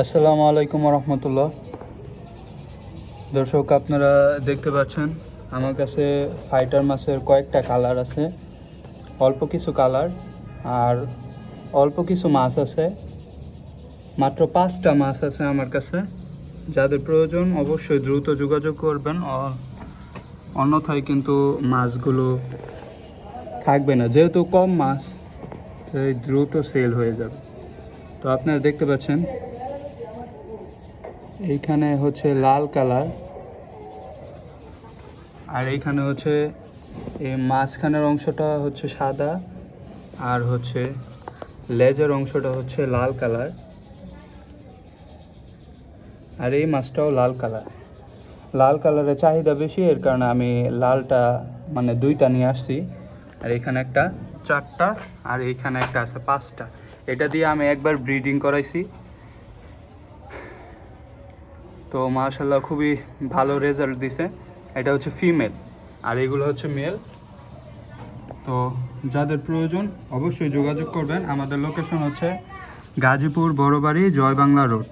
আসসালামু আলাইকুম রহমতুল্লাহ। দর্শক, আপনারা দেখতে পাচ্ছেন আমার কাছে ফাইটার মাছের কয়েকটা কালার আছে, অল্প কিছু কালার আর অল্প কিছু মাছ আছে। মাত্র 5টা মাছ আছে আমার কাছে। যাদের প্রয়োজন অবশ্যই দ্রুত যোগাযোগ করবেন, অন্যথায় কিন্তু মাছগুলো থাকবে না, যেহেতু কম মাছ তাই দ্রুত সেল হয়ে যাবে। তো আপনারা দেখতে পাচ্ছেন এইখানে হচ্ছে লাল কালার, আর এইখানে হচ্ছে এই মাঝখানের অংশটা হচ্ছে সাদা, আর হচ্ছে লেজের অংশটা হচ্ছে লাল কালার, আর এই মাছটাও লাল কালার। লাল কালারের চাহিদা বেশি, এর কারণে আমি লালটা মানে 2টা নিয়ে আসছি। আর এখানে একটা 4টা, আর এইখানে একটা আছে 5টা। এটা দিয়ে আমি একবার ব্রিডিং করাইছি, তো মাশাআল্লাহ খুবই ভালো রেজাল্ট দিছে। এটা হচ্ছে ফিমেল আর এগুলো হচ্ছে মেল। তো যাদের প্রয়োজন অবশ্যই যোগাযোগ করবেন। আমাদের লোকেশন হচ্ছে গাজীপুর বড়বাড়ি জয় বাংলা রোড।